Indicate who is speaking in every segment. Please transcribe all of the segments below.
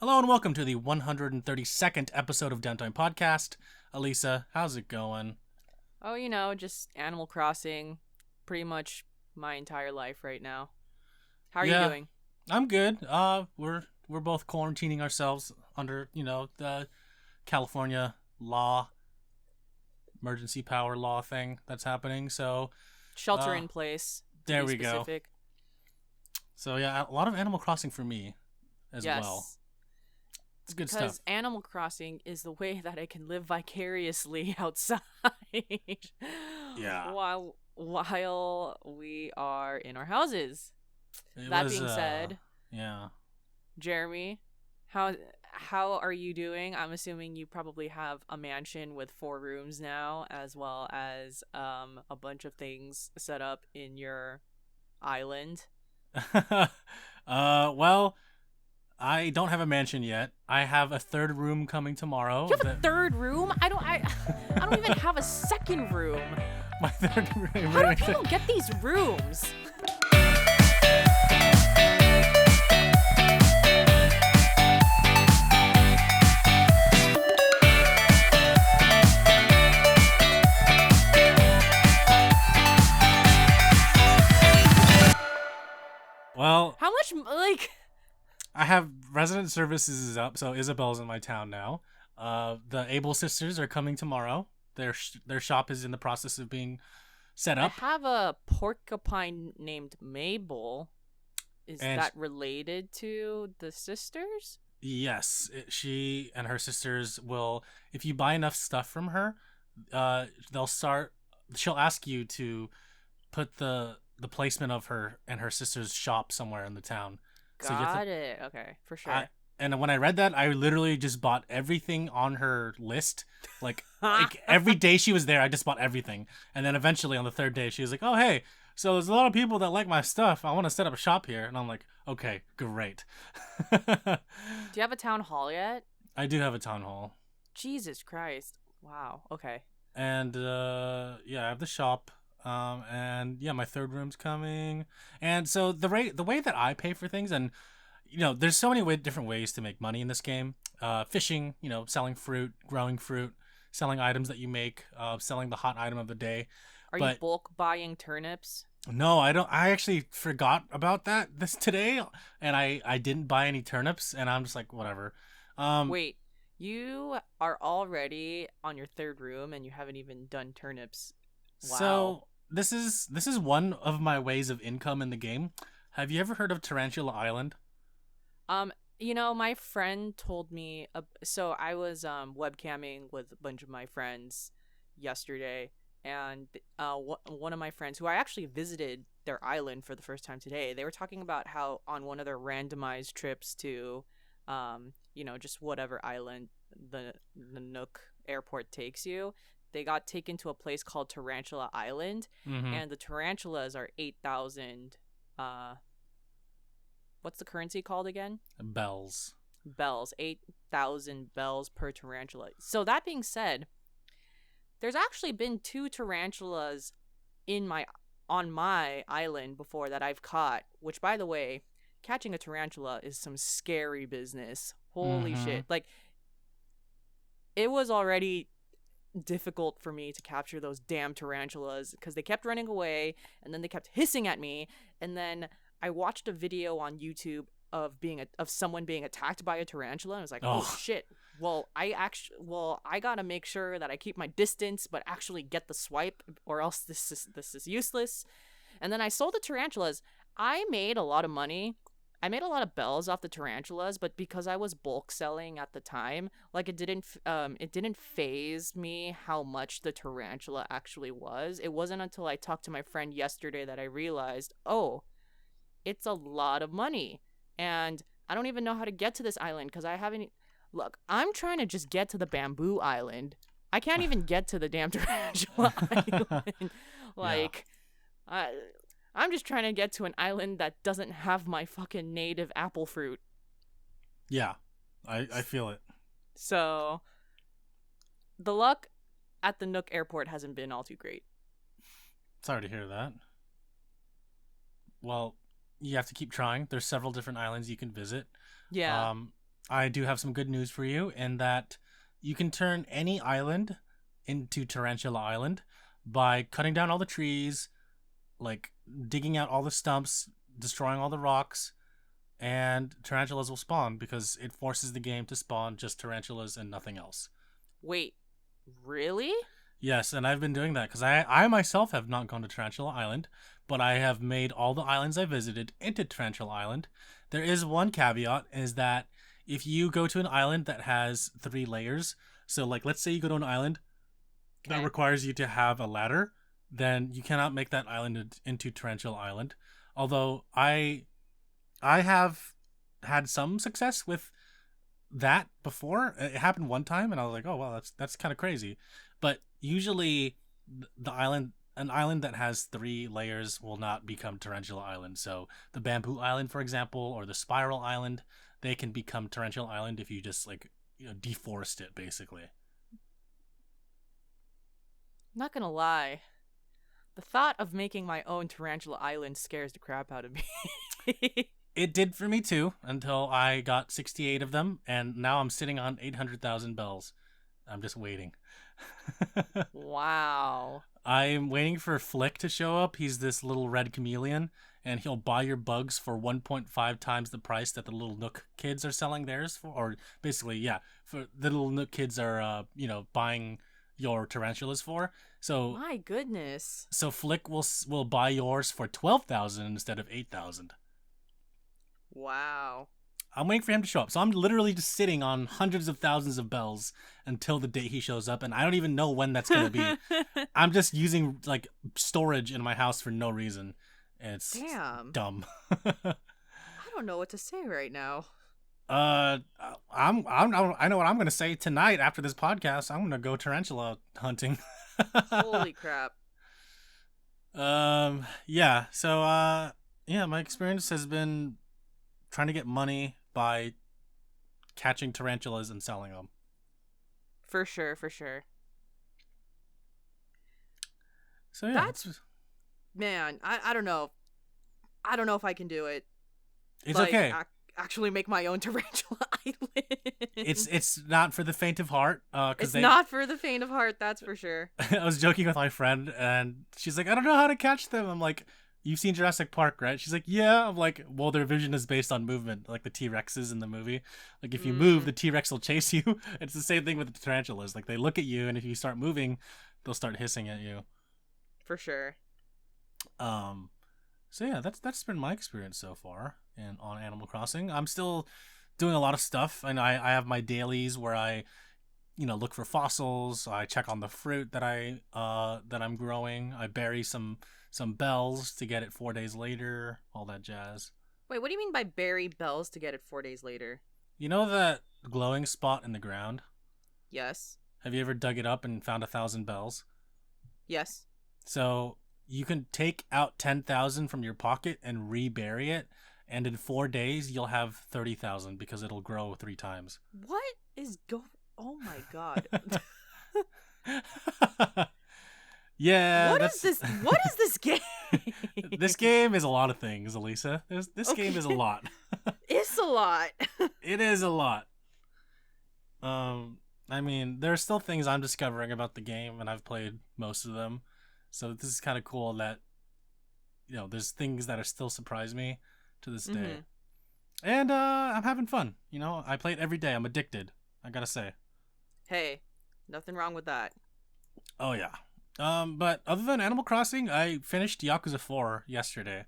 Speaker 1: Hello and welcome to the 132nd episode of Downtime Podcast. Alyssa, how's it going?
Speaker 2: Oh, just Animal Crossing pretty much my entire life right now. How are you doing?
Speaker 1: I'm good. We're both quarantining ourselves under, the California law, emergency power law thing that's happening. So
Speaker 2: Shelter in place.
Speaker 1: There
Speaker 2: be
Speaker 1: we
Speaker 2: specific.
Speaker 1: go. So yeah, a lot of Animal Crossing for me as well. It's good stuff.
Speaker 2: Because Animal Crossing is the way that I can live vicariously outside.
Speaker 1: Yeah.
Speaker 2: While we are in our houses. That being said,
Speaker 1: yeah.
Speaker 2: Jeremy, how are you doing? I'm assuming you probably have a mansion with 4 rooms now, as well as a bunch of things set up in your island.
Speaker 1: Well, I don't have a mansion yet. I have a 3rd room coming tomorrow.
Speaker 2: You have a 3rd room? I don't even have a 2nd room.
Speaker 1: My 3rd room.
Speaker 2: How do people get these rooms?
Speaker 1: Well,
Speaker 2: how much,
Speaker 1: I have resident services is up, so Isabel's in my town now. The Able sisters are coming tomorrow. Their shop is in the process of being set up.
Speaker 2: I have a porcupine named Mabel. Is that related to the sisters?
Speaker 1: Yes, she and her sisters will. If you buy enough stuff from her, she'll ask you to put the placement of her and her sister's shop somewhere in the town.
Speaker 2: Got it. Okay, for sure.
Speaker 1: And when I read that, I literally just bought everything on her list. Like every day she was there, I just bought everything. And then eventually on the 3rd day, she was like, "Oh, hey, so there's a lot of people that like my stuff. I want to set up a shop here." And I'm like, "Okay, great."
Speaker 2: Do you have a town hall yet?
Speaker 1: I do have a town hall.
Speaker 2: Jesus Christ. Wow. Okay.
Speaker 1: And I have the shop. And yeah, my 3rd room's coming. And so the way that I pay for things, and there's so many different ways to make money in this game. Fishing, selling fruit, growing fruit, selling items that you make, selling the hot item of the day.
Speaker 2: Are you bulk buying turnips?
Speaker 1: No, I don't. I actually forgot about that today, and I didn't buy any turnips, and I'm just like, whatever.
Speaker 2: Wait, you are already on your 3rd room, and you haven't even done turnips. Wow.
Speaker 1: So this is one of my ways of income in the game. Have you ever heard of Tarantula Island?
Speaker 2: My friend told me. So I was webcamming with a bunch of my friends yesterday, and one of my friends, who I actually visited their island for the first time today, they were talking about how on one of their randomized trips to, just whatever island the Nook airport takes you, they got taken to a place called Tarantula Island, and the tarantulas are 8,000. What's the currency called again?
Speaker 1: Bells.
Speaker 2: 8,000 bells per tarantula. So that being said, there's actually been 2 tarantulas on my island before that I've caught. Which, by the way, catching a tarantula is some scary business. Holy shit! Like, it was already difficult for me to capture those damn tarantulas because they kept running away, and then they kept hissing at me, and then I watched a video on YouTube of someone being attacked by a tarantula, and I was like, oh shit. Well, I gotta make sure that I keep my distance, but actually get the swipe, or else this is useless. And then I sold the tarantulas. I made a lot of money. I made a lot of bells off the tarantulas, but because I was bulk selling at the time, like it didn't faze me how much the tarantula actually was. It wasn't until I talked to my friend yesterday that I realized, oh, it's a lot of money, and I don't even know how to get to this island because I haven't. Look, I'm trying to just get to the bamboo island. I can't even get to the damn tarantula island. I'm just trying to get to an island that doesn't have my fucking native apple fruit.
Speaker 1: Yeah, I feel it.
Speaker 2: So, the luck at the Nook airport hasn't been all too great.
Speaker 1: Sorry to hear that. Well, you have to keep trying. There's several different islands you can visit.
Speaker 2: Yeah.
Speaker 1: I do have some good news for you in that you can turn any island into Tarantula Island by cutting down all the trees, like digging out all the stumps, destroying all the rocks, and tarantulas will spawn because it forces the game to spawn just tarantulas and nothing else.
Speaker 2: Wait, really?
Speaker 1: Yes, and I've been doing that because I myself have not gone to Tarantula Island, but I have made all the islands I visited into Tarantula Island. There is one caveat, is that if you go to an island that has 3 layers, so like let's say you go to an island that requires you to have a ladder, then you cannot make that island into Tarantula Island. Although I have had some success with that before. It happened one time, and I was like, "Oh wow, that's kind of crazy." But usually, an island that has 3 layers will not become Tarantula Island. So the Bamboo Island, for example, or the Spiral Island, they can become Tarantula Island if you just deforest it, basically.
Speaker 2: Not gonna lie, the thought of making my own Tarantula Island scares the crap out of me.
Speaker 1: It did for me too, until I got 68 of them, and now I'm sitting on 800,000 bells. I'm just waiting.
Speaker 2: Wow.
Speaker 1: I'm waiting for Flick to show up. He's this little red chameleon, and he'll buy your bugs for 1.5 times the price that the little Nook kids are selling theirs for. Or basically, yeah, for the little Nook kids are, buying your tarantulas for. So
Speaker 2: my goodness.
Speaker 1: So Flick will buy yours for 12,000 instead of 8,000.
Speaker 2: Wow.
Speaker 1: I'm waiting for him to show up. So I'm literally just sitting on hundreds of thousands of bells until the day he shows up, and I don't even know when that's going to be. I'm just using like storage in my house for no reason. It's dumb.
Speaker 2: I don't know what to say right now.
Speaker 1: I know what I'm going to say tonight after this podcast. I'm going to go tarantula hunting.
Speaker 2: Holy crap.
Speaker 1: Yeah. So my experience has been trying to get money by catching tarantulas and selling them.
Speaker 2: For sure.
Speaker 1: So yeah,
Speaker 2: man, I don't know. I don't know if I can do it.
Speaker 1: It's okay.
Speaker 2: Actually make my own Tarantula Island.
Speaker 1: It's not for the faint of heart.
Speaker 2: Not for the faint of heart, that's for sure.
Speaker 1: I was joking with my friend, and she's like, I don't know how to catch them. I'm like, you've seen Jurassic Park, right? She's like, yeah. I'm like, well, their vision is based on movement, like the T-Rexes in the movie. Like, if you move, the T-Rex will chase you. It's the same thing with the tarantulas. Like, they look at you, and if you start moving, they'll start hissing at you.
Speaker 2: For sure.
Speaker 1: So yeah, that's been my experience so far on Animal Crossing. I'm still doing a lot of stuff, and I have my dailies where I, look for fossils. I check on the fruit that I'm growing. I bury some bells to get it 4 days later. All that jazz.
Speaker 2: Wait, what do you mean by bury bells to get it 4 days later?
Speaker 1: You know that glowing spot in the ground?
Speaker 2: Yes.
Speaker 1: Have you ever dug it up and found 1,000 bells?
Speaker 2: Yes.
Speaker 1: So you can take out 10,000 from your pocket and rebury it, and in 4 days you'll have 30,000 because it'll grow 3 times.
Speaker 2: What is Oh my god.
Speaker 1: Yeah.
Speaker 2: What is this game?
Speaker 1: This game is a lot of things, Alyssa. This game is a lot.
Speaker 2: It's a lot.
Speaker 1: It is a lot. I mean, there are still things I'm discovering about the game, and I've played most of them. So this is kind of cool that, there's things that are still surprise me to this day. And I'm having fun. I play it every day. I'm addicted, I gotta say.
Speaker 2: Hey, nothing wrong with that.
Speaker 1: Oh, yeah. But other than Animal Crossing, I finished Yakuza 4 yesterday.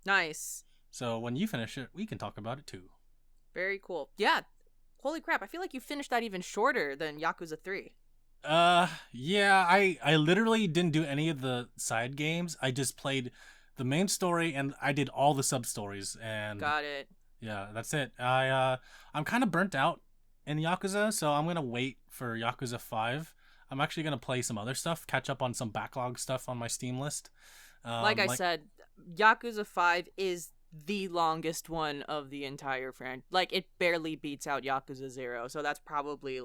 Speaker 2: Nice.
Speaker 1: So when you finish it, we can talk about it too.
Speaker 2: Very cool. Yeah. Holy crap, I feel like you finished that even shorter than Yakuza 3.
Speaker 1: Yeah, I literally didn't do any of the side games. I just played the main story, and I did all the sub-stories, and
Speaker 2: got it.
Speaker 1: Yeah, that's it. I'm kind of burnt out in Yakuza, so I'm gonna wait for Yakuza 5. I'm actually gonna play some other stuff, catch up on some backlog stuff on my Steam list.
Speaker 2: Like I said, Yakuza 5 is the longest one of the entire franchise. Like, it barely beats out Yakuza 0, so that's probably,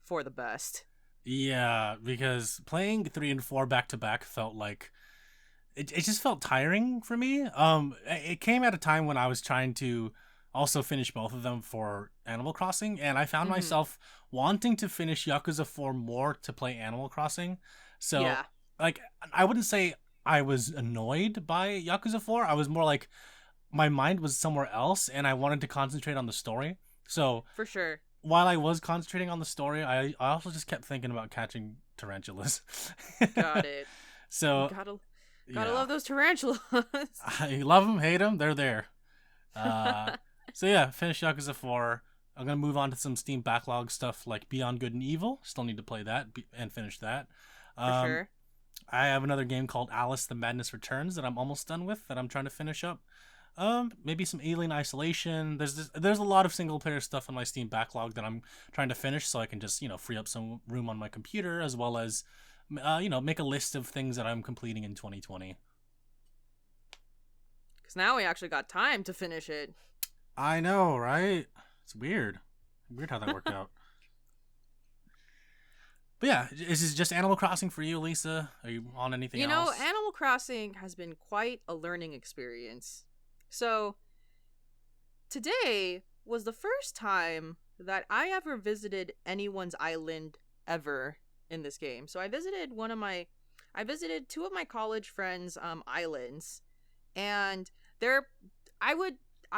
Speaker 2: for the best.
Speaker 1: Yeah, because playing 3 and 4 back to back felt like it just felt tiring for me. It came at a time when I was trying to also finished both of them for Animal Crossing, and I found
Speaker 2: Mm-hmm.
Speaker 1: myself wanting to finish Yakuza 4 more to play Animal Crossing. So,
Speaker 2: Yeah,
Speaker 1: like, I wouldn't say I was annoyed by Yakuza 4. I was more like my mind was somewhere else, and I wanted to concentrate on the story. So,
Speaker 2: for sure.
Speaker 1: while I was concentrating on the story, I also just kept thinking about catching tarantulas.
Speaker 2: Got it.
Speaker 1: So,
Speaker 2: Gotta
Speaker 1: yeah.
Speaker 2: love those tarantulas.
Speaker 1: I love them, hate them, they're there. Uh, so yeah, finish Yakuza 4. I'm gonna move on to some Steam backlog stuff like Beyond Good and Evil. Still need to play that and finish that.
Speaker 2: For
Speaker 1: Um,
Speaker 2: sure.
Speaker 1: I have another game called Alice: The Madness Returns that I'm almost done with that I'm trying to finish up. Maybe some Alien Isolation. There's a lot of single player stuff on my Steam backlog that I'm trying to finish so I can just free up some room on my computer as well as make a list of things that I'm completing in 2020.
Speaker 2: Because now we actually got time to finish it.
Speaker 1: I know, right? It's weird. Weird how that worked out. But yeah, is this just Animal Crossing for you, Lisa? Are you on anything else?
Speaker 2: Animal Crossing has been quite a learning experience. So, today was the first time that I ever visited anyone's island ever in this game. So I visited two of my college friends' islands, and I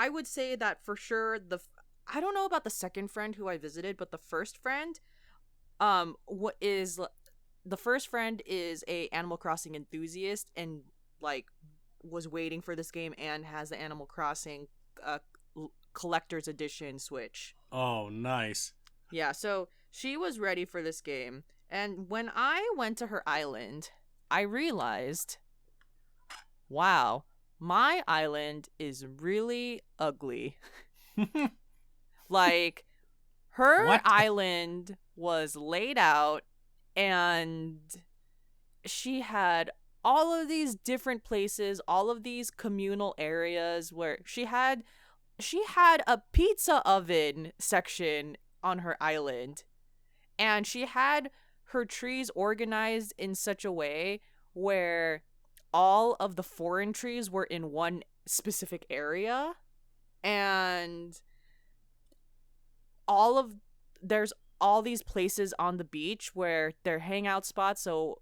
Speaker 2: would say that for sure I don't know about the second friend who I visited, but the first friend, what is the first friend is a Animal Crossing enthusiast and like was waiting for this game and has the Animal Crossing collector's edition Switch.
Speaker 1: Oh, nice.
Speaker 2: Yeah, so she was ready for this game. And when I went to her island, I realized, wow, my island is really ugly. Like, her
Speaker 1: What?
Speaker 2: island was laid out and she had all of these different places, all of these communal areas where she had a pizza oven section on her island, and she had her trees organized in such a way where all of the foreign trees were in one specific area, and there's all these places on the beach where they're hangout spots, so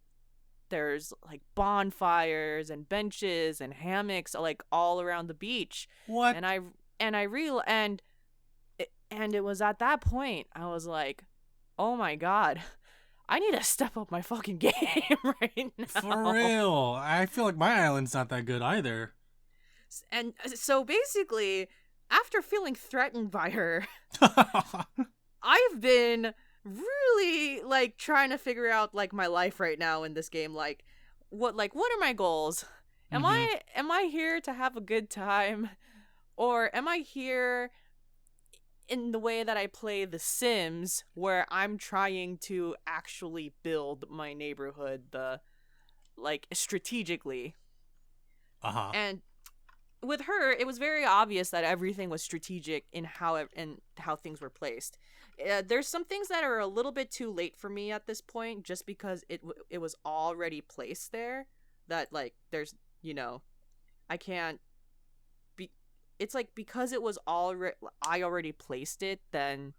Speaker 2: there's like bonfires and benches and hammocks like all around the beach.
Speaker 1: What?
Speaker 2: And it was at that point I was like, oh my god, I need to step up my fucking game right now.
Speaker 1: For real. I feel like my island's not that good either.
Speaker 2: And so basically, after feeling threatened by her, I've been really like trying to figure out like my life right now in this game. Like what are my goals? Am I here to have a good time, or am I here in the way that I play The Sims, where I'm trying to actually build my neighborhood strategically?
Speaker 1: Uh-huh.
Speaker 2: And with her, it was very obvious that everything was strategic in how things were placed. There's some things that are a little bit too late for me at this point, just because it was already placed there. That like there's I can't be. It's like because it was I already placed it, then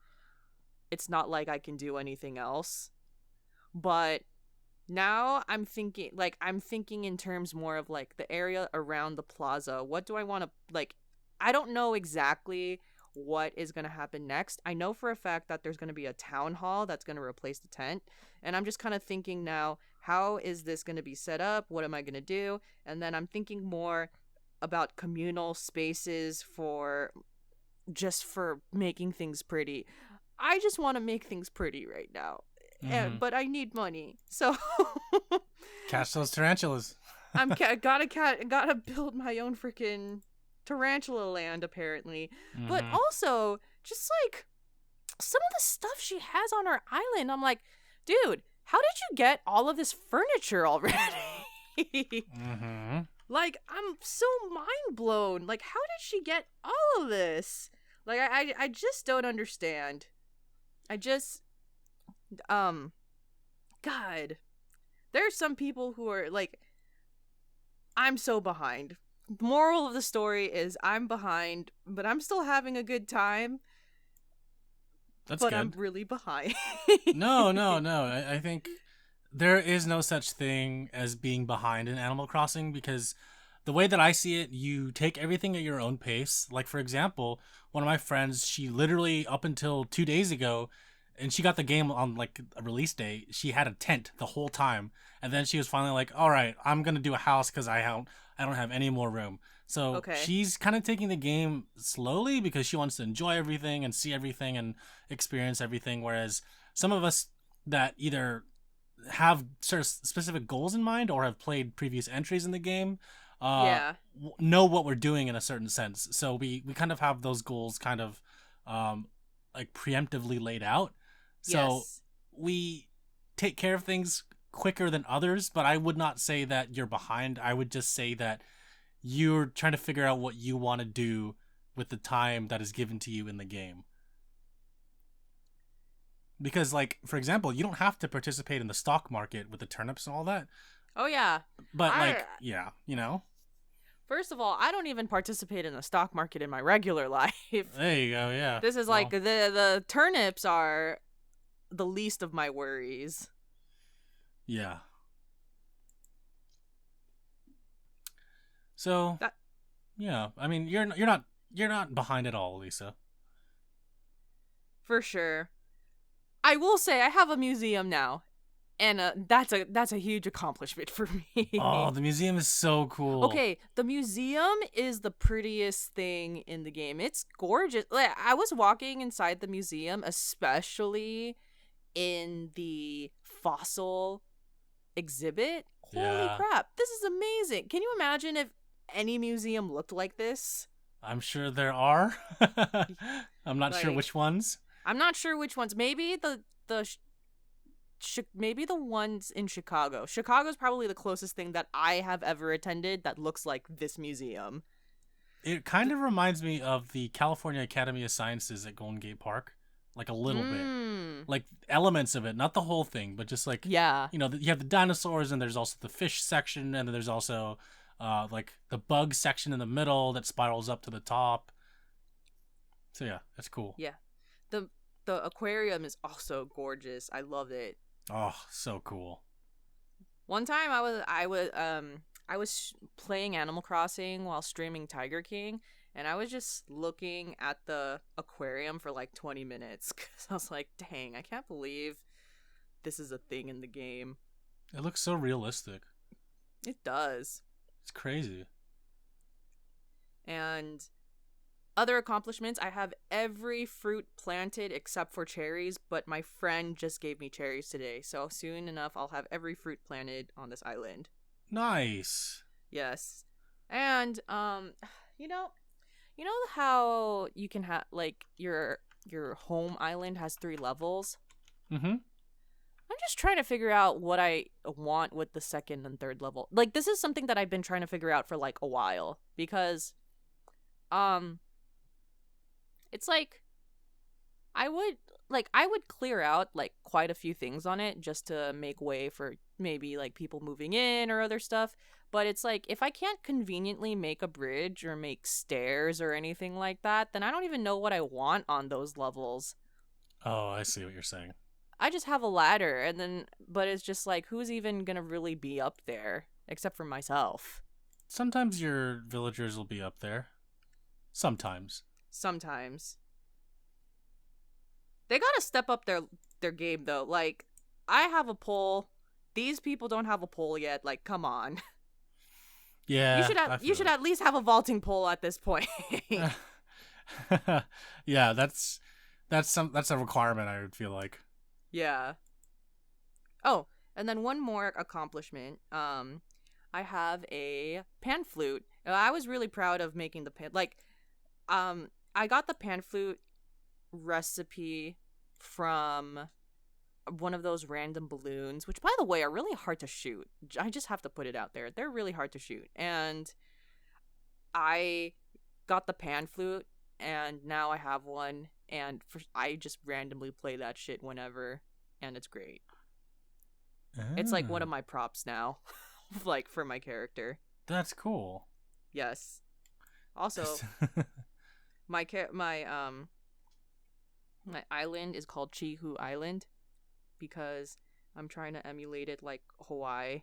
Speaker 2: it's not like I can do anything else. But now I'm thinking in terms more of like the area around the plaza. What do I want to like? I don't know exactly what is going to happen next. I know for a fact that there's going to be a town hall that's going to replace the tent. And I'm just kind of thinking now, how is this going to be set up? What am I going to do? And then I'm thinking more about communal spaces for making things pretty. I just want to make things pretty right now. But I need money. So
Speaker 1: catch those tarantulas.
Speaker 2: gotta build my own freaking tarantula land apparently. But also just like some of the stuff she has on her island, I'm like, dude, how did you get all of this furniture already? Like, I'm so mind blown. Like, how did she get all of this? Like, I just don't understand. God, there's some people who are like, I'm so behind. moral of the story is I'm behind, but I'm still having a good time.
Speaker 1: That's
Speaker 2: but
Speaker 1: good.
Speaker 2: I'm really behind.
Speaker 1: No. I think there is no such thing as being behind in Animal Crossing, because the way that I see it, you take everything at your own pace. Like, for example, one of my friends, she literally, up until 2 days ago, and she got the game on like a release day, she had a tent the whole time. And then she was finally like, all right, I'm going to do a house because I don't have any more room. So
Speaker 2: Okay.
Speaker 1: she's kind of taking the game slowly because she wants to enjoy everything and see everything and experience everything. Whereas some of us that either have sort of specific goals in mind or have played previous entries in the game
Speaker 2: Yeah.
Speaker 1: know what we're doing in a certain sense. So we kind of have those goals kind of like preemptively laid out. So
Speaker 2: Yes.
Speaker 1: we take care of things quicker than others, but I would not say that you're behind. I would just say that you're trying to figure out what you want to do with the time that is given to you in the game. Because, like, for example, you don't have to participate in the stock market with the turnips and all that.
Speaker 2: Oh yeah.
Speaker 1: But, like, yeah,
Speaker 2: First of all, I don't even participate in the stock market in my regular life.
Speaker 1: There you go, yeah.
Speaker 2: This is like the turnips are the least of my worries.
Speaker 1: Yeah. So, yeah, I mean, you're not behind at all, Lisa.
Speaker 2: For sure. I will say I have a museum now, and that's a huge accomplishment for me.
Speaker 1: Oh, the museum is so cool.
Speaker 2: Okay, the museum is the prettiest thing in the game. It's gorgeous. Like, I was walking inside the museum, especially in the fossil exhibit. Holy crap, this is amazing. Can you imagine if any museum looked like this?
Speaker 1: I'm sure there are. I'm not sure which ones.
Speaker 2: I'm not sure which ones. Maybe maybe the ones in Chicago. Chicago's probably the closest thing that I have ever attended that looks like this museum.
Speaker 1: It kind of reminds me of the California Academy of Sciences at Golden Gate Park. Like a little bit. Like elements of it, not the whole thing, but just like,
Speaker 2: yeah.
Speaker 1: You have the dinosaurs, and there's also the fish section, and then there's also like the bug section in the middle that spirals up to the top. So yeah, that's cool.
Speaker 2: Yeah. The aquarium is also gorgeous. I love it.
Speaker 1: Oh, so cool.
Speaker 2: One time I was playing Animal Crossing while streaming Tiger King, and I was just looking at the aquarium for like 20 minutes cuz I was like, "Dang, I can't believe this is a thing in the game."
Speaker 1: It looks so realistic.
Speaker 2: It does.
Speaker 1: It's crazy.
Speaker 2: And other accomplishments, I have every fruit planted except for cherries, but my friend just gave me cherries today. So soon enough, I'll have every fruit planted on this island.
Speaker 1: Nice.
Speaker 2: Yes. And you know how you can have like your home island has 3 levels?
Speaker 1: Mhm.
Speaker 2: I'm just trying to figure out what I want with the second and third level. Like, this is something that I've been trying to figure out for like a while, because it's like I would clear out like quite a few things on it just to make way for maybe like people moving in or other stuff. But it's like, if I can't conveniently make a bridge or make stairs or anything like that, then I don't even know what I want on those levels.
Speaker 1: Oh, I see what you're saying.
Speaker 2: I just have a ladder, but it's just like, who's even gonna really be up there except for myself?
Speaker 1: Sometimes your villagers will be up there. Sometimes.
Speaker 2: They gotta step up their game though. Like, I have a pole. These people don't have a pole yet. Like, come on.
Speaker 1: Yeah.
Speaker 2: You should at least have a vaulting pole at this point.
Speaker 1: Yeah, that's a requirement, I would feel like.
Speaker 2: Yeah. Oh, and then one more accomplishment. I have a pan flute. I was really proud of making the pan. Like, I got the pan flute recipe from one of those random balloons, which, by the way, are really hard to shoot. I just have to put it out there. They're really hard to shoot. And I got the pan flute, and now I have one, and I just randomly play that shit whenever, and it's great. It's like one of my props now, like, for my character.
Speaker 1: That's cool.
Speaker 2: Yes. Also, my my island is called Chihu Island because I'm trying to emulate it like Hawaii.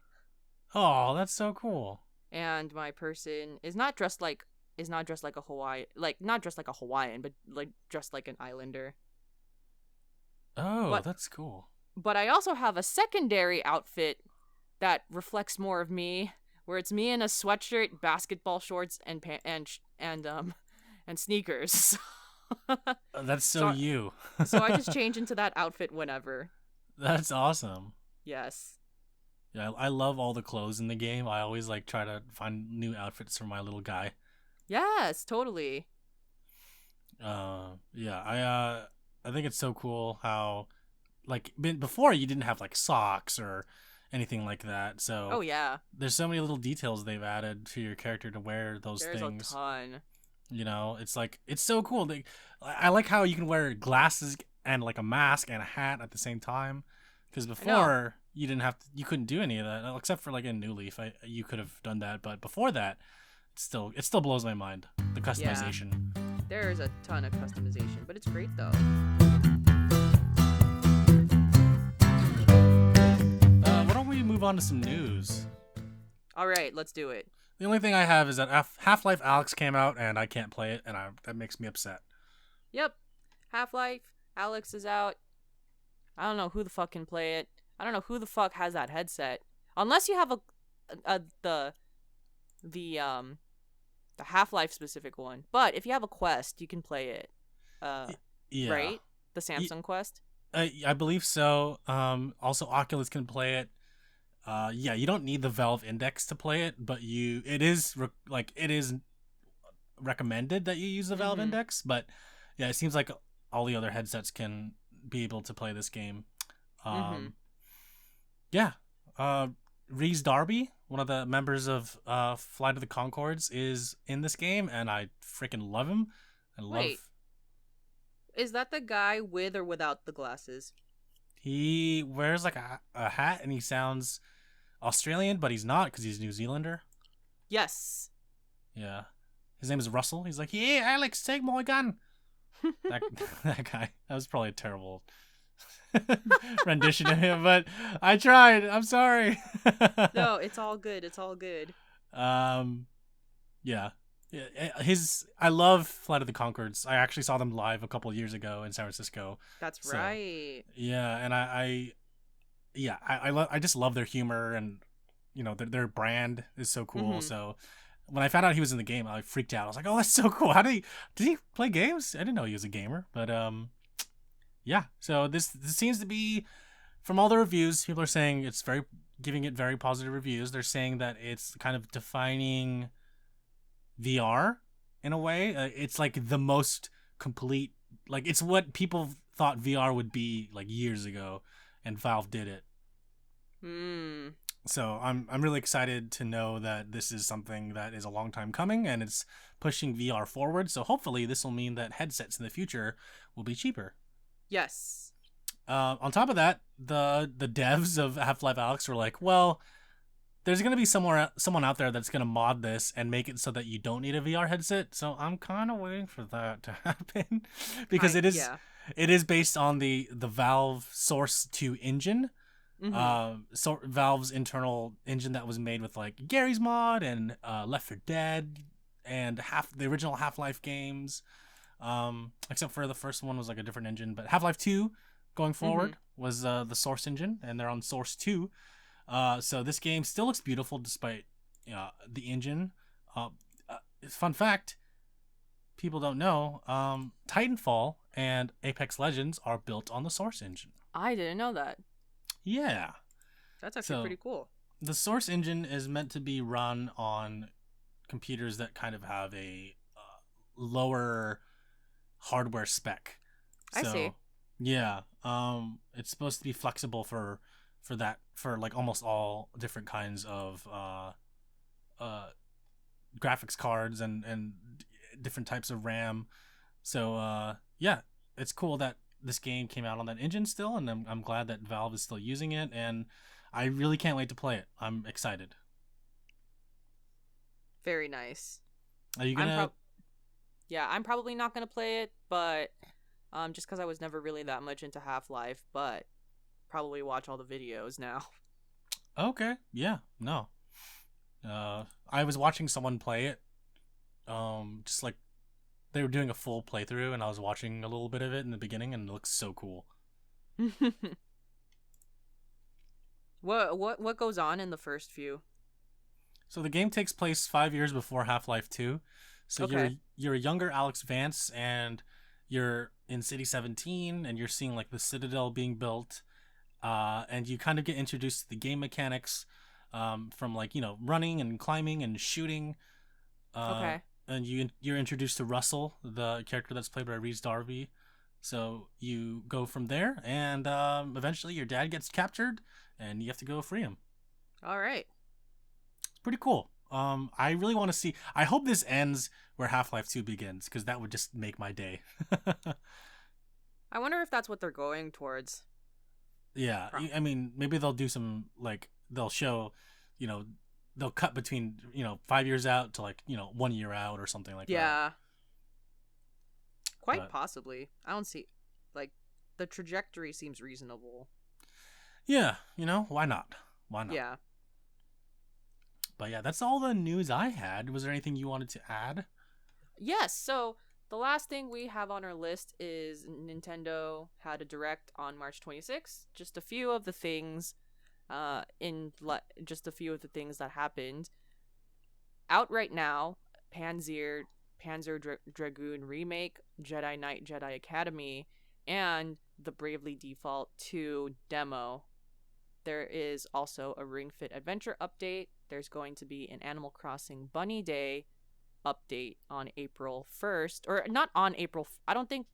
Speaker 1: Oh, that's so cool.
Speaker 2: And my person is not dressed like a Hawaii, like not dressed like a Hawaiian, but like dressed like an islander.
Speaker 1: Oh, that's cool.
Speaker 2: But I also have a secondary outfit that reflects more of me, where it's me in a sweatshirt, basketball shorts, and sneakers.
Speaker 1: That's so you.
Speaker 2: So I just change into that outfit whenever.
Speaker 1: That's awesome.
Speaker 2: Yes.
Speaker 1: Yeah, I love all the clothes in the game. I always like try to find new outfits for my little guy.
Speaker 2: Yes, totally.
Speaker 1: Yeah, I think it's so cool how, like, before you didn't have like socks or anything like that. So
Speaker 2: Oh yeah.
Speaker 1: there's so many little details they've added to your character to wear those
Speaker 2: There's
Speaker 1: things.
Speaker 2: a ton.
Speaker 1: You know, it's like it's so cool. I like how you can wear glasses and like a mask and a hat at the same time. Because before you you couldn't do any of that except for like in New Leaf. You could have done that, but before that, it still blows my mind, the customization.
Speaker 2: Yeah. There's a ton of customization, but it's great though.
Speaker 1: Why don't we move on to some news?
Speaker 2: All right, let's do it.
Speaker 1: The only thing I have is that Half-Life Alyx came out and I can't play it, and that makes me upset.
Speaker 2: Yep. Half-Life Alyx is out. I don't know who the fuck can play it. I don't know who the fuck has that headset. Unless you have the Half-Life specific one. But if you have a Quest, you can play it.
Speaker 1: Yeah.
Speaker 2: Right? The Samsung Quest?
Speaker 1: I believe so. Also Oculus can play it. Yeah, you don't need the Valve Index to play it, but it is recommended that you use the Valve Index. But yeah, it seems like all the other headsets can be able to play this game. Yeah. Reese Darby, one of the members of Flight of the Conchords, is in this game, and I freaking love him.
Speaker 2: Wait, is that the guy with or without the glasses?
Speaker 1: He wears like a hat, and he sounds Australian, but he's not because he's New Zealander.
Speaker 2: Yes.
Speaker 1: Yeah. His name is Russell. He's like, "Hey, Alex, take my gun." that guy. That was probably a terrible rendition of him, but I tried. I'm sorry.
Speaker 2: No, it's all good. It's all good.
Speaker 1: Yeah. I love Flight of the Conchords. I actually saw them live a couple of years ago in San Francisco.
Speaker 2: That's right.
Speaker 1: Yeah, and I just love their humor, and you know their brand is so cool. So when I found out he was in the game, I freaked out. I was like, "Oh, that's so cool! Did he play games? I didn't know he was a gamer." But yeah. So this seems to be, from all the reviews, people are saying giving it very positive reviews. They're saying that it's kind of defining VR in a way. It's like the most complete, like it's what people thought VR would be like years ago, and Valve did it. So I'm really excited to know that this is something that is a long time coming, and it's pushing VR forward. So hopefully this will mean that headsets in the future will be cheaper.
Speaker 2: Yes.
Speaker 1: On top of that, the devs of Half-Life Alyx were like, well, there's going to be someone out there that's going to mod this and make it so that you don't need a VR headset. So I'm kind of waiting for that to happen because it is based on the Valve Source 2 engine. Valve's internal engine that was made with like Gary's Mod and Left 4 Dead and the original Half-Life games. Except for the first one was like a different engine, but Half-Life 2 going forward was the Source engine, and they're on Source 2. So this game still looks beautiful despite the engine. Fun fact, people don't know, Titanfall and Apex Legends are built on the Source engine.
Speaker 2: I didn't know that.
Speaker 1: Yeah.
Speaker 2: That's actually pretty cool.
Speaker 1: The Source engine is meant to be run on computers that kind of have a lower hardware spec.
Speaker 2: I see.
Speaker 1: Yeah. It's supposed to be flexible for like almost all different kinds of graphics cards and different types of RAM. So yeah, it's cool that this game came out on that engine still, and I'm glad that Valve is still using it, and I really can't wait to play it. I'm excited.
Speaker 2: Very nice.
Speaker 1: Are you gonna?
Speaker 2: I'm probably not gonna play it, but just because I was never really that much into Half-Life, but probably watch all the videos now.
Speaker 1: Okay, yeah, no. I was watching someone play it. Just like they were doing a full playthrough, and I was watching a little bit of it in the beginning, and it looks so cool.
Speaker 2: What goes on in the first few?
Speaker 1: So the game takes place 5 years before Half-Life 2. So
Speaker 2: Okay.
Speaker 1: you're a younger Alex Vance, and you're in City 17, and you're seeing like the Citadel being built, and you kind of get introduced to the game mechanics, from like running and climbing and shooting,
Speaker 2: Okay.
Speaker 1: and you're introduced to Russell, the character that's played by Reese Darby. So you go from there, and eventually your dad gets captured, and you have to go free him.
Speaker 2: All right.
Speaker 1: It's pretty cool. I really want to see. I hope this ends where Half-Life 2 begins, because that would just make my day.
Speaker 2: I wonder if that's what they're going towards.
Speaker 1: Yeah, I mean, maybe they'll do some, like, they'll show, you know, they'll cut between 5 years out to, like, 1 year out or something like that.
Speaker 2: Yeah. Quite
Speaker 1: But
Speaker 2: possibly. I don't see, like, the trajectory seems reasonable.
Speaker 1: yeah, why not? Why not?
Speaker 2: Yeah.
Speaker 1: But yeah, that's all the news I had. Was there anything you wanted to add?
Speaker 2: Yes. So the last thing we have on our list is Nintendo had a direct on March 26th. Just a few of the things, just a few of the things that happened. Out right now, Panzer Dragoon Remake, Jedi Knight Jedi Academy, and the Bravely Default 2 demo. There is also a Ring Fit Adventure update. There's going to be an Animal Crossing Bunny Day update on April 1st. Or not on April... I don't think...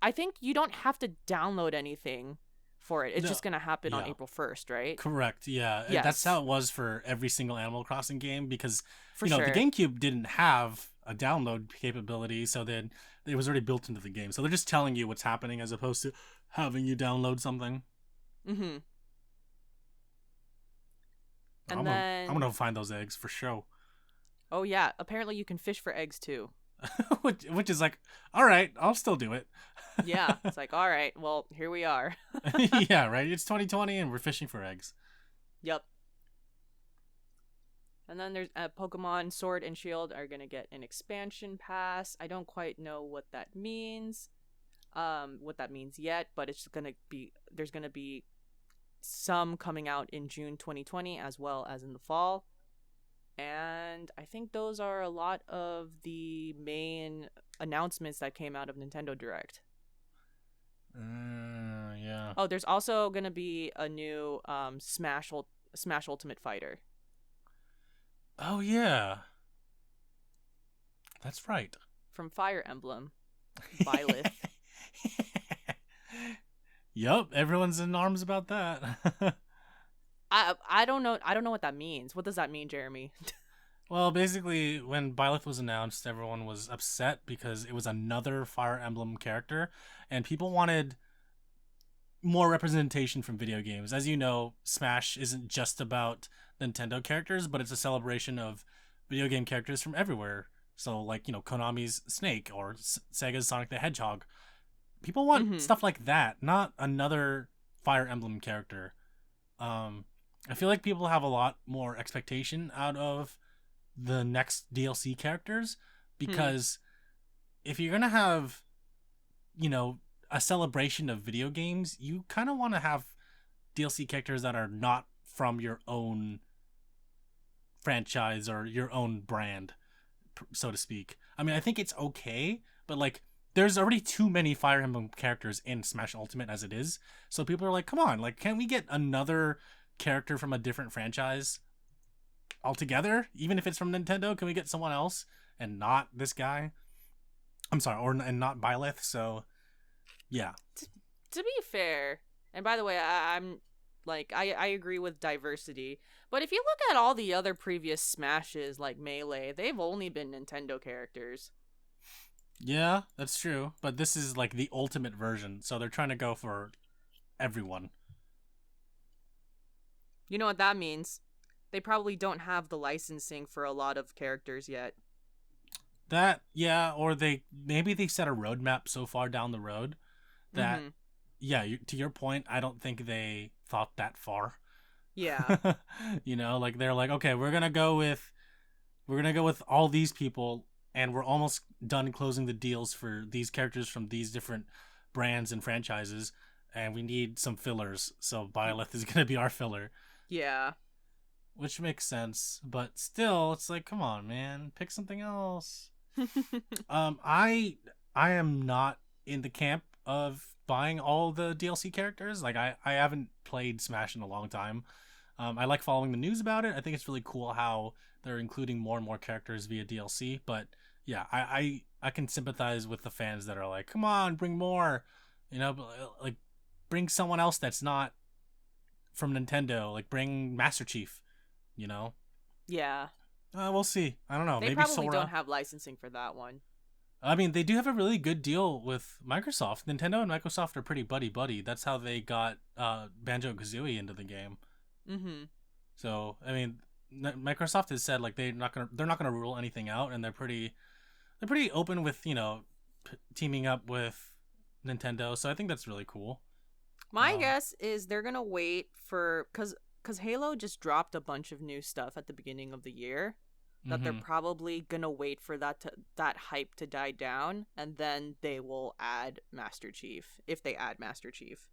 Speaker 2: I think you don't have to download anything for it. It's
Speaker 1: No,
Speaker 2: just going to happen on
Speaker 1: yeah.
Speaker 2: April 1st, right?
Speaker 1: Correct. Yeah,
Speaker 2: Yes.
Speaker 1: That's how it was for every single Animal Crossing game, because
Speaker 2: For sure.
Speaker 1: the GameCube didn't have a download capability, so then it was already built into the game. So they're just telling you what's happening as opposed to having you download something.
Speaker 2: Mm-hmm.
Speaker 1: I'm gonna find those eggs for sure.
Speaker 2: Oh yeah, apparently you can fish for eggs too.
Speaker 1: which is like, all right, I'll still do it.
Speaker 2: Yeah, it's like, all right, well, here we are.
Speaker 1: Yeah, right. It's 2020 and we're fishing for eggs.
Speaker 2: Yep. And then there's Pokemon Sword and Shield are gonna get an expansion pass. I don't quite know what that means, yet, but it's gonna be there's gonna be some coming out in June 2020 as well as in the fall. And I think those are a lot of the main announcements that came out of Nintendo Direct.
Speaker 1: Yeah.
Speaker 2: Oh, there's also gonna be a new Smash Ultimate Fighter.
Speaker 1: Oh yeah. That's right.
Speaker 2: From Fire Emblem. Byleth.
Speaker 1: Yup, everyone's in arms about that.
Speaker 2: I don't know what that means. What does that mean, Jeremy?
Speaker 1: Well, basically, when Byleth was announced, everyone was upset because it was another Fire Emblem character, and people wanted more representation from video games. As you know, Smash isn't just about Nintendo characters, but it's a celebration of video game characters from everywhere. So, like, Konami's Snake or Sega's Sonic the Hedgehog. People want stuff like that, not another Fire Emblem character. I feel like people have a lot more expectation out of the next DLC characters, because if you're gonna have, a celebration of video games, you kind of want to have DLC characters that are not from your own franchise or your own brand, so to speak. I mean, I think it's okay, but like, there's already too many Fire Emblem characters in Smash Ultimate as it is. So people are like, come on, like, can't we get another character from a different franchise altogether? Even if it's from Nintendo, can we get someone else and not this guy? I'm sorry, and not Byleth. So, yeah.
Speaker 2: To be fair, and by the way, I'm like, I agree with diversity, but if you look at all the other previous Smashes, like Melee, they've only been Nintendo characters.
Speaker 1: Yeah, that's true. But this is like the ultimate version, so they're trying to go for everyone.
Speaker 2: You know what that means? They probably don't have the licensing for a lot of characters yet.
Speaker 1: That, yeah, or maybe they set a roadmap so far down the road that, yeah, to your point, I don't think they thought that far.
Speaker 2: Yeah.
Speaker 1: You know, like they're like, okay, we're gonna go with all these people, and we're almost done closing the deals for these characters from these different brands and franchises, and we need some fillers. So Byleth is gonna be our filler.
Speaker 2: Yeah.
Speaker 1: Which makes sense, but still, it's like, come on, man, pick something else. I am not in the camp of buying all the DLC characters. Like, I haven't played Smash in a long time. I like following the news about it. I think it's really cool how they're including more and more characters via DLC. But yeah, I can sympathize with the fans that are like, come on, bring more. You know, like, bring someone else that's not from Nintendo. Like, bring Master Chief. You know?
Speaker 2: Yeah.
Speaker 1: We'll see. I don't know.
Speaker 2: They
Speaker 1: maybe
Speaker 2: probably
Speaker 1: Sora.
Speaker 2: don't have licensing for that one.
Speaker 1: I mean, they do have a really good deal with Microsoft. Nintendo and Microsoft are pretty buddy-buddy. That's how they got Banjo-Kazooie into the game.
Speaker 2: Mm-hmm.
Speaker 1: So, I mean, Microsoft has said like they're not gonna rule anything out, and they're pretty open with, you know, teaming up with Nintendo. So I think that's really cool.
Speaker 2: My guess is they're gonna wait for because Halo just dropped a bunch of new stuff at the beginning of the year. That they're probably gonna wait for that hype to die down, and then they will add Master Chief if they add Master Chief.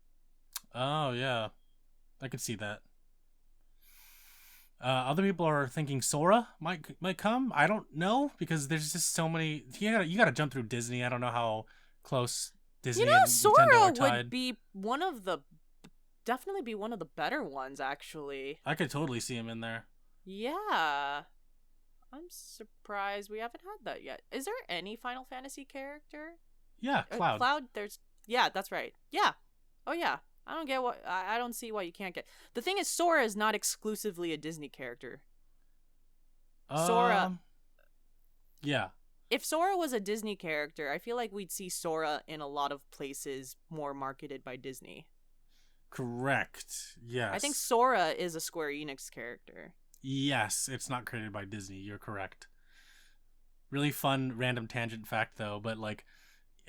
Speaker 1: Oh yeah, I could see that. Other people are thinking Sora might come. I don't know because there's just so many. You gotta jump through Disney. I don't know how close Disney. And
Speaker 2: Sora
Speaker 1: Nintendo are tied.
Speaker 2: would be definitely be one of the better ones. Actually,
Speaker 1: I could totally see him in there.
Speaker 2: Yeah. I'm surprised we haven't had that yet. Is there any Final Fantasy character?
Speaker 1: Yeah, Cloud.
Speaker 2: Yeah, that's right. Yeah. Oh yeah. I don't see why you can't get. The thing is, Sora is not exclusively a Disney character. Sora.
Speaker 1: Yeah.
Speaker 2: If Sora was a Disney character, I feel like we'd see Sora in a lot of places more marketed by Disney.
Speaker 1: Correct. Yes.
Speaker 2: I think Sora is a Square Enix character.
Speaker 1: Yes, it's not created by Disney. You're correct. Really fun random tangent fact though, but like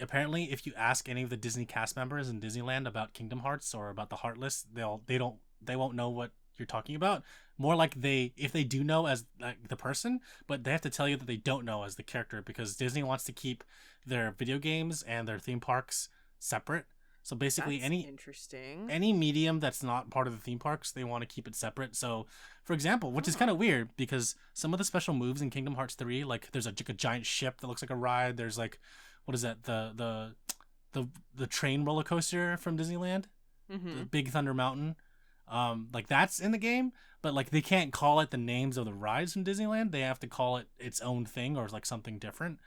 Speaker 1: apparently if you ask any of the Disney cast members in Disneyland about Kingdom Hearts or about the Heartless, they won't know what you're talking about. More like if they do know as like the person, but they have to tell you that they don't know as the character because Disney wants to keep their video games and their theme parks separate. So basically any medium that's not part of the theme parks, they want to keep it separate. So for example, which is kind of weird because some of the special moves in Kingdom Hearts 3, like there's a giant ship that looks like a ride. There's like, what is that? The train roller coaster from Disneyland, the Big Thunder Mountain. Like that's in the game, but like they can't call it the names of the rides from Disneyland. They have to call it its own thing or like something different.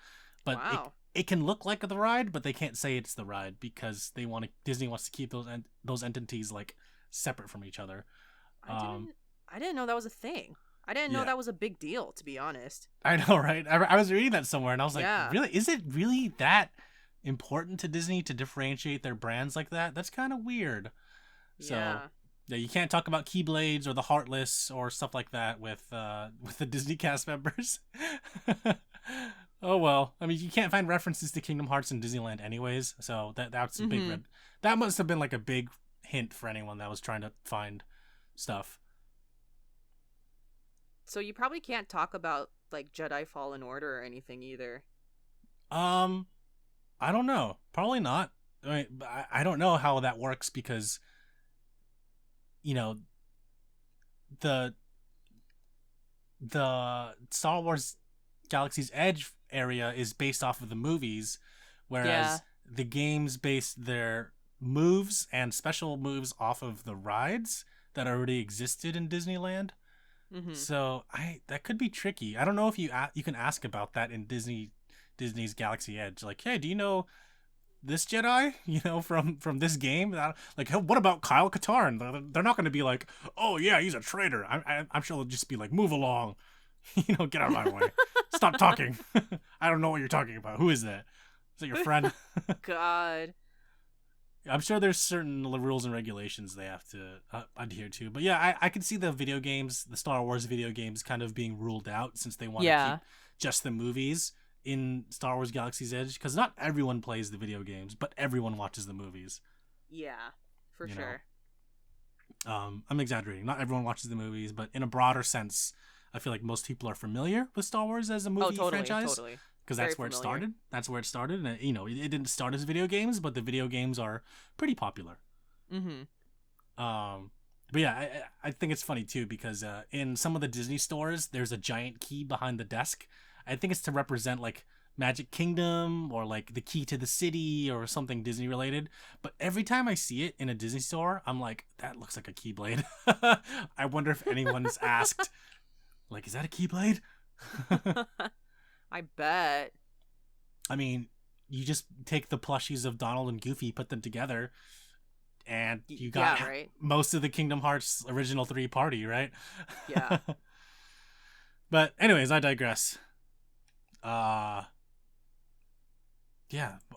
Speaker 1: But it can look like the ride, but they can't say it's the ride because Disney wants to keep those entities like separate from each other.
Speaker 2: I didn't know that was a thing. I didn't know that was a big deal, to be honest.
Speaker 1: I know, right? I was reading that somewhere and I was like, really? Is it really that important to Disney to differentiate their brands like that? That's kind of weird. So yeah, you can't talk about Keyblades or the Heartless or stuff like that with the Disney cast members. Oh well, I mean, you can't find references to Kingdom Hearts in Disneyland anyways, so that's a big that must have been like a big hint for anyone that was trying to find stuff.
Speaker 2: So you probably can't talk about like Jedi Fallen Order or anything either.
Speaker 1: I don't know. Probably not. I mean, I don't know how that works because, you know, the Star Wars Galaxy's Edge area is based off of the movies, whereas the games base their moves and special moves off of the rides that already existed in Disneyland. So that could be tricky. I don't know if you can ask about that in Disney's Galaxy Edge. Like, hey, do you know this Jedi? You know, from this game? Like, what about Kyle Katarn? They're not going to be like, oh yeah, he's a traitor. I'm sure they'll just be like, move along. You know, get out of my way. Stop talking. I don't know what you're talking about. Who is that? Is that your friend?
Speaker 2: God.
Speaker 1: I'm sure there's certain rules and regulations they have to adhere to. But yeah, I can see the video games, the Star Wars video games, kind of being ruled out since they want to keep
Speaker 2: Yeah.
Speaker 1: just the movies in Star Wars Galaxy's Edge. Because not everyone plays the video games, but everyone watches the movies.
Speaker 2: Yeah, for
Speaker 1: You know.
Speaker 2: sure.
Speaker 1: I'm exaggerating. Not everyone watches the movies, but in a broader sense, I feel like most people are familiar with Star Wars as a movie franchise.
Speaker 2: Totally.
Speaker 1: Because
Speaker 2: Very
Speaker 1: that's where
Speaker 2: familiar.
Speaker 1: it started. That's where it started. And, it didn't start as video games, but the video games are pretty popular.
Speaker 2: Mm-hmm.
Speaker 1: But yeah, I think it's funny, too, because in some of the Disney stores, there's a giant key behind the desk. I think it's to represent, like, Magic Kingdom or, like, the key to the city or something Disney-related. But every time I see it in a Disney store, I'm like, that looks like a Keyblade. I wonder if anyone's asked, like, is that a Keyblade?
Speaker 2: I bet.
Speaker 1: I mean, you just take the plushies of Donald and Goofy, put them together, and you got
Speaker 2: right?
Speaker 1: most of the Kingdom Hearts original 3 party, right?
Speaker 2: Yeah.
Speaker 1: But anyways, I digress. Yeah,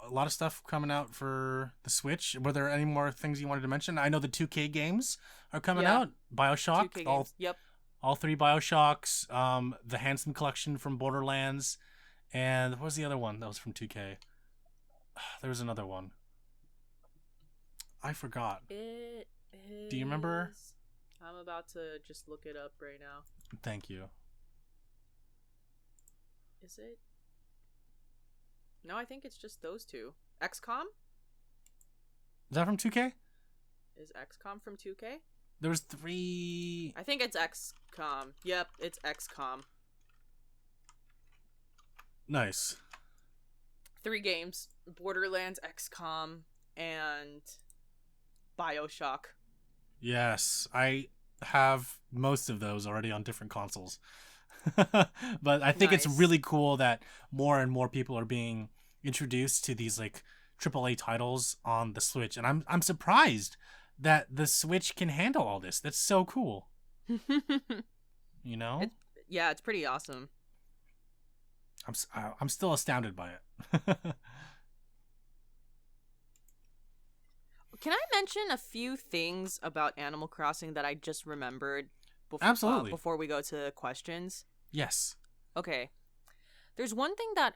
Speaker 1: a lot of stuff coming out for the Switch. Were there any more things you wanted to mention? I know the 2K games are coming out. BioShock,
Speaker 2: 2K games. Yep.
Speaker 1: all 3 BioShocks, the Handsome Collection from Borderlands, and what was the other one that was from 2K? There was another one. I forgot.
Speaker 2: It is...
Speaker 1: Do you remember?
Speaker 2: I'm about to just look it up right now.
Speaker 1: Thank you.
Speaker 2: Is it? No, I think it's just those two. XCOM?
Speaker 1: Is that from 2K?
Speaker 2: Is XCOM from 2K?
Speaker 1: There was 3...
Speaker 2: I think it's XCOM. Yep, it's XCOM.
Speaker 1: Nice.
Speaker 2: 3 games. Borderlands, XCOM, and BioShock.
Speaker 1: Yes, I have most of those already on different consoles. But I think it's
Speaker 2: Nice.
Speaker 1: really cool that more and more people are being introduced to these like AAA titles on the Switch, and I'm surprised that the Switch can handle all this. That's so cool. You know?
Speaker 2: Yeah, it's pretty awesome.
Speaker 1: I'm still astounded by it.
Speaker 2: Can I mention a few things about Animal Crossing that I just remembered
Speaker 1: Absolutely.
Speaker 2: Before we go to questions?
Speaker 1: Yes.
Speaker 2: Okay. There's one thing that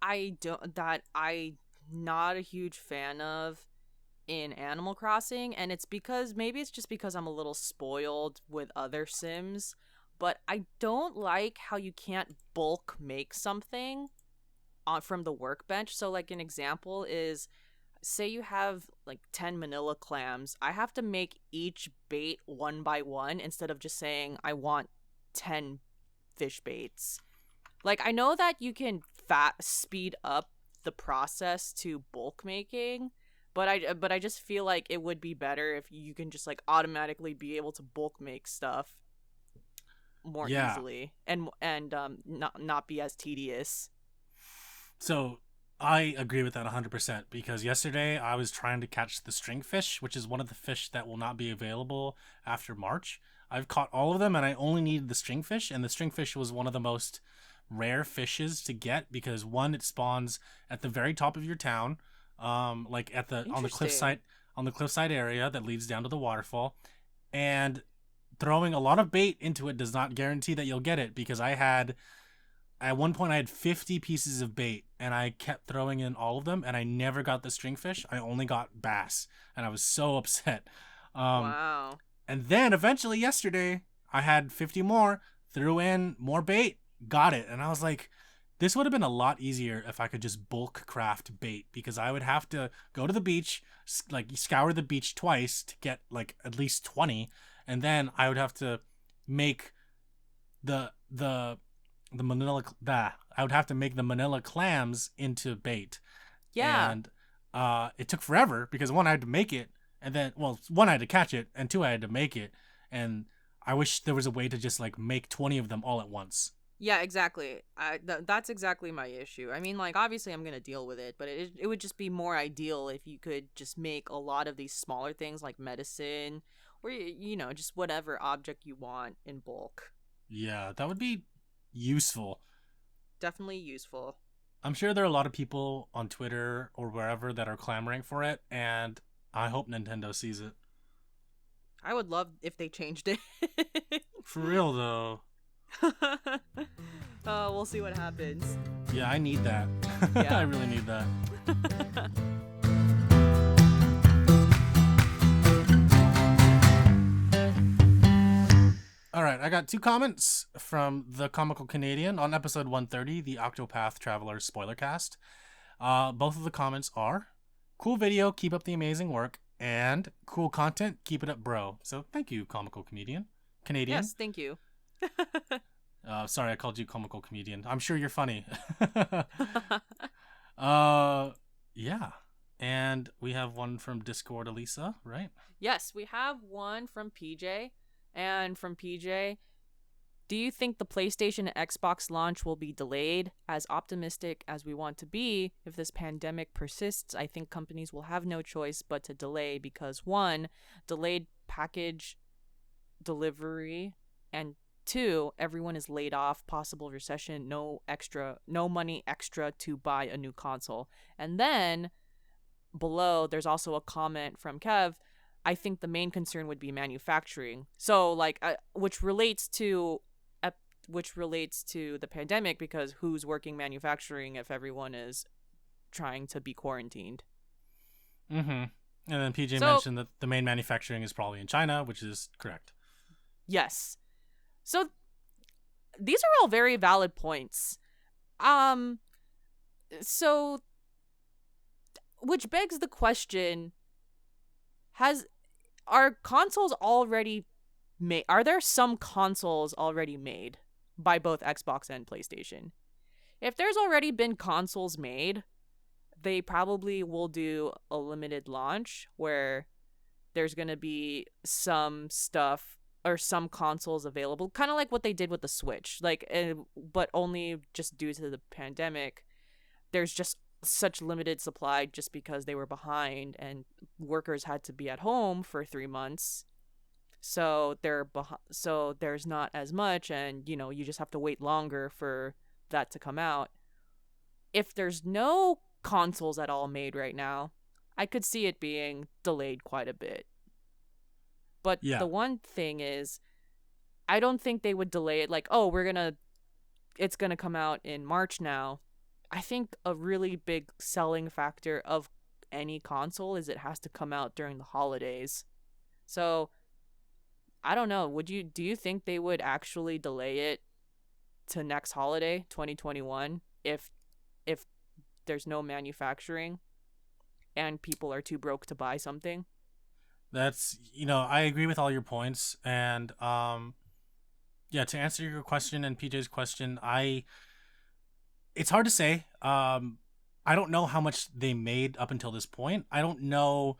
Speaker 2: I'm not a huge fan of in Animal Crossing, and it's because maybe it's just because I'm a little spoiled with other Sims, but I don't like how you can't bulk make something from the workbench. So like an example is, say you have like 10 manila clams, I have to make each bait one by one instead of just saying I want 10 fish baits. Like, I know that you can speed up the process to bulk making, but I just feel like it would be better if you can just like automatically be able to bulk make stuff more easily and not be as tedious.
Speaker 1: So I agree with that 100% because yesterday I was trying to catch the stringfish, which is one of the fish that will not be available after March. I've caught all of them and I only needed the stringfish, and the stringfish was one of the most rare fishes to get because one, it spawns at the very top of your town, like at the on the cliffside area that leads down to the waterfall, and throwing a lot of bait into it does not guarantee that you'll get it, because at one point I had 50 pieces of bait and I kept throwing in all of them and I never got the stringfish. I only got bass and I was so upset.
Speaker 2: Wow.
Speaker 1: And then eventually yesterday I had 50 more, threw in more bait, got it. And I was like, this would have been a lot easier if I could just bulk craft bait, because I would have to go to the beach, like scour the beach twice to get like at least 20. And then I would have to make the manila I would have to make the manila clams into bait.
Speaker 2: Yeah.
Speaker 1: And it took forever because one, I had to make it, and then one, I had to catch it, and two, I had to make it. And I wish there was a way to just like make 20 of them all at once.
Speaker 2: Yeah, exactly. That's exactly my issue. I mean, like, obviously I'm going to deal with it, but it would just be more ideal if you could just make a lot of these smaller things like medicine or, you know, just whatever object you want in bulk.
Speaker 1: Yeah, that would be useful.
Speaker 2: Definitely useful.
Speaker 1: I'm sure there are a lot of people on Twitter or wherever that are clamoring for it, and I hope Nintendo sees it.
Speaker 2: I would love if they changed it.
Speaker 1: For real, though.
Speaker 2: We'll see what happens.
Speaker 1: Yeah, I need that.
Speaker 2: Yeah.
Speaker 1: I really need that. All right, I got 2 comments from the Comical Canadian on episode 130, the Octopath Traveler spoilercast. Both of the comments are, cool video, keep up the amazing work, and cool content, keep it up, bro. So thank you, Comical Canadian.
Speaker 2: Yes, thank you.
Speaker 1: Sorry, I called you Comical Comedian. I'm sure you're funny. Yeah. And we have one from Discord, Alyssa, right?
Speaker 2: Yes, we have one from PJ. And from PJ, do you think the PlayStation and Xbox launch will be delayed? As optimistic as we want to be, if this pandemic persists, I think companies will have no choice but to delay because 1, delayed package delivery, and 2, everyone is laid off, possible recession, no money extra to buy a new console. And then below, there's also a comment from Kev. I think the main concern would be manufacturing. So which relates to the pandemic, because who's working manufacturing if everyone is trying to be quarantined?
Speaker 1: Mm-hmm. And then PJ mentioned that the main manufacturing is probably in China, which is correct.
Speaker 2: Yes. So these are all very valid points. So which begs the question, are consoles already made? Are there some consoles already made by both Xbox and PlayStation? If there's already been consoles made, they probably will do a limited launch where there's going to be some stuff or some consoles available, kind of like what they did with the Switch, but only just due to the pandemic. There's just such limited supply just because they were behind and workers had to be at home for 3 months. So so there's not as much, and you just have to wait longer for that to come out. If there's no consoles at all made right now, I could see it being delayed quite a bit. But the one thing is, I don't think they would delay it it's gonna come out in March now. I think a really big selling factor of any console is it has to come out during the holidays. So I don't know. Do you think they would actually delay it to next holiday, 2021, if there's no manufacturing and people are too broke to buy something?
Speaker 1: That's, I agree with all your points. And to answer your question and PJ's question, it's hard to say. I don't know how much they made up until this point. I don't know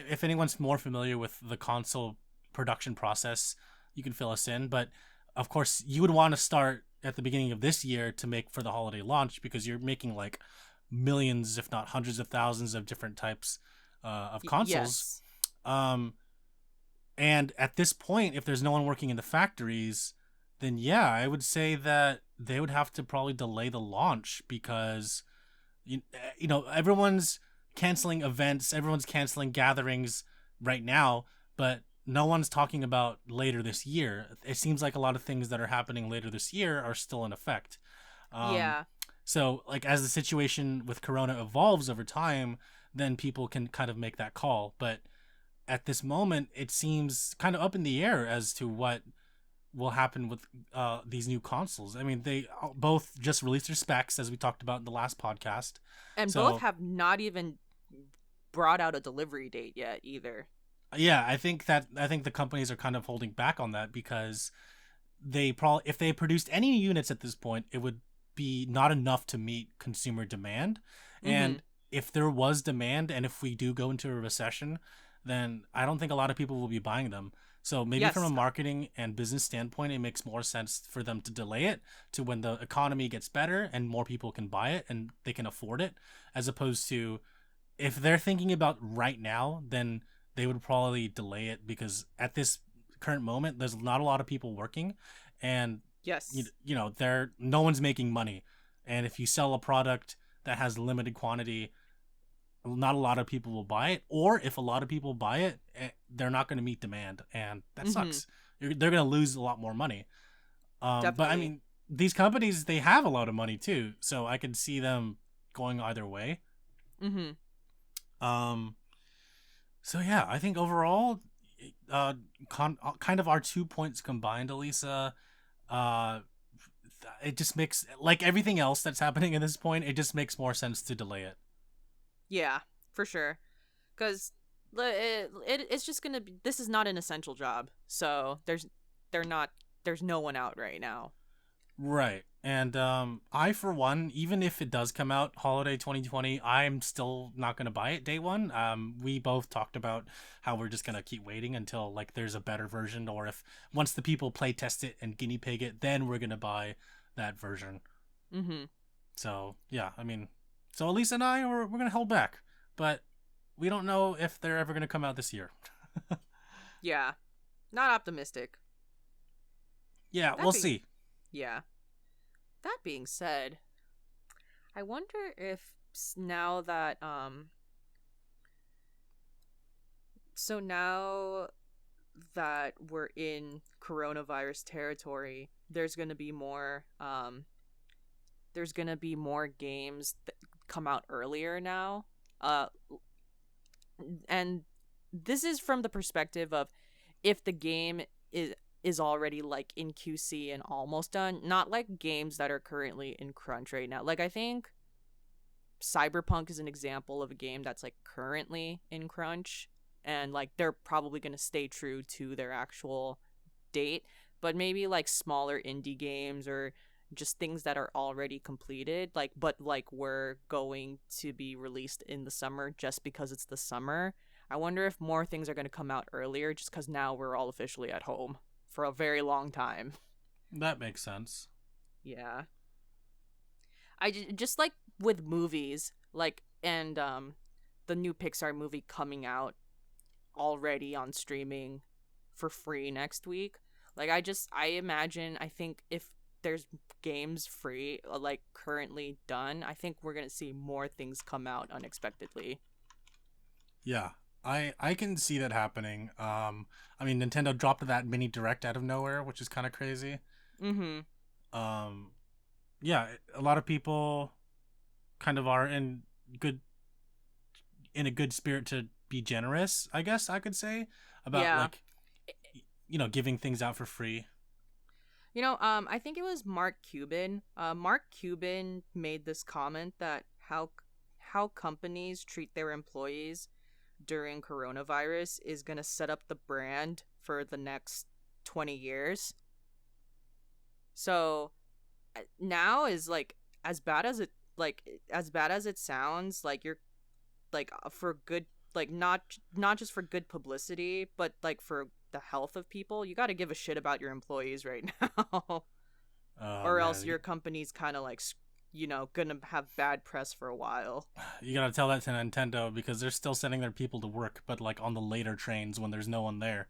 Speaker 1: if anyone's more familiar with the console production process. You can fill us in, but of course you would want to start at the beginning of this year to make for the holiday launch, because you're making millions, if not hundreds of thousands of different types of consoles. Yes. And at this point, if there's no one working in the factories, then I would say that they would have to probably delay the launch, because everyone's canceling events, everyone's canceling gatherings right now, but no one's talking about later this year. It seems like a lot of things that are happening later this year are still in effect. So as the situation with Corona evolves over time, then people can kind of make that call. But at this moment, it seems kind of up in the air as to what will happen with these new consoles. I mean, they both just released their specs, as we talked about in the last podcast,
Speaker 2: and both have not even brought out a delivery date yet either.
Speaker 1: I think the companies are kind of holding back on that, because if they produced any units at this point, it would be not enough to meet consumer demand. Mm-hmm. And if there was demand, and if we do go into a recession, then I don't think a lot of people will be buying them. So maybe from a marketing and business standpoint, it makes more sense for them to delay it to when the economy gets better and more people can buy it and they can afford it, as opposed to if they're thinking about right now, then they would probably delay it, because at this current moment, there's not a lot of people working, and no one's making money. And if you sell a product that has limited quantity, not a lot of people will buy it, or if a lot of people buy it, they're not going to meet demand, and that sucks. They're going to lose a lot more money. But I mean, these companies, they have a lot of money too, so I could see them going either way. So yeah, I think overall, kind of our 2 points combined, Alyssa, it just makes, like everything else that's happening at this point, it just makes more sense to delay it.
Speaker 2: Yeah, for sure. Because it's just gonna be, this is not an essential job, so there's no one out right now.
Speaker 1: Right. And I, for one, even if it does come out holiday 2020, I'm still not going to buy it day one. We both talked about how we're just going to keep waiting until like there's a better version, or if once the people play test it and guinea pig it, then we're going to buy that version. So yeah, I mean, so Elise and I, we're going to hold back, but we don't know if they're ever going to come out this year.
Speaker 2: Yeah, not optimistic.
Speaker 1: Yeah, we'll see.
Speaker 2: Yeah. That being said, I wonder if now that we're in coronavirus territory, there's going to be more games that come out earlier now. And this is from the perspective of if the game is already like in QC and almost done, not like games that are currently in crunch right now. Like I think Cyberpunk is an example of a game that's like currently in crunch, and like they're probably going to stay true to their actual date, but maybe like smaller indie games or just things that are already completed, like but like were going to be released in the summer just because it's the summer. I wonder if more things are going to come out earlier just because now we're all officially at home for a very long time.
Speaker 1: That makes sense.
Speaker 2: Yeah. I just like with movies, like, and the new Pixar movie coming out already on streaming for free next week. Like I think if there's games free, like currently done, I think we're going to see more things come out unexpectedly.
Speaker 1: Yeah. I can see that happening. I mean, Nintendo dropped that mini direct out of nowhere, which is kind of crazy. Yeah, a lot of people kind of are in a good spirit to be generous, I guess I could say, about like, you know, giving things out for free.
Speaker 2: You know, I think it was Mark Cuban. Mark Cuban made this comment that how companies treat their employees during coronavirus is going to set up the brand for the next 20 years. So now is like as bad as it sounds, like you're like for good, like not just for good publicity, but like for the health of people, you got to give a shit about your employees right now. Or else your company's kind of like, you know, gonna have bad press for a while.
Speaker 1: You gotta tell that to Nintendo because they're still sending their people to work, but like on the later trains when there's no one there.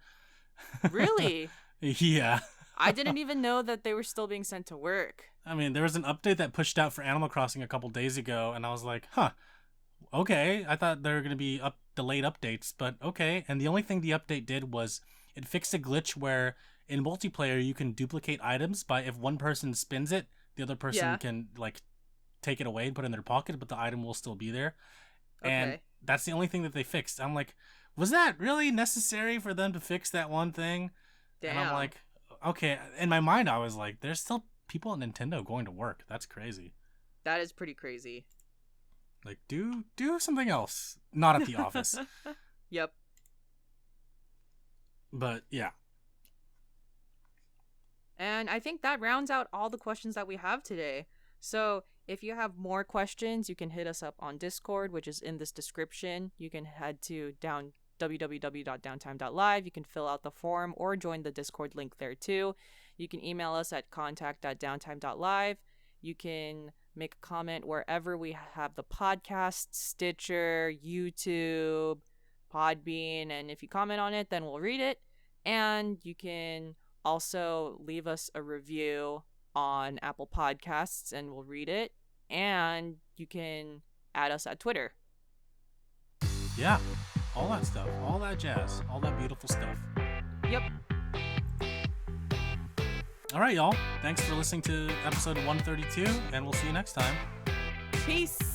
Speaker 2: Really?
Speaker 1: Yeah.
Speaker 2: I didn't even know that they were still being sent to work.
Speaker 1: I mean, there was an update that pushed out for Animal Crossing a couple days ago, and I was like, huh, okay. I thought there were gonna be delayed updates, but okay. And the only thing the update did was it fixed a glitch where in multiplayer you can duplicate items by if one person spins it, the other person can like take it away and put it in their pocket, but the item will still be there. Okay. And that's the only thing that they fixed. I'm like, was that really necessary for them to fix that one thing?
Speaker 2: Damn.
Speaker 1: And I'm like, okay. In my mind, I was like, there's still people at Nintendo going to work. That's crazy.
Speaker 2: That is pretty crazy.
Speaker 1: Like, do something else. Not at the office.
Speaker 2: Yep.
Speaker 1: But yeah.
Speaker 2: And I think that rounds out all the questions that we have today. So if you have more questions, you can hit us up on Discord, which is in this description. You can head to www.downtime.live. You can fill out the form or join the Discord link there too. You can email us at contact@downtime.live. You can make a comment wherever we have the podcast, Stitcher, YouTube, Podbean, and if you comment on it, then we'll read it. And you can also leave us a review on Apple Podcasts and we'll read it. And you can add us at Twitter.
Speaker 1: Yeah, all that stuff, all that jazz, all that beautiful stuff.
Speaker 2: Yep.
Speaker 1: All right, y'all. Thanks for listening to episode 132, and we'll see you next time.
Speaker 2: Peace.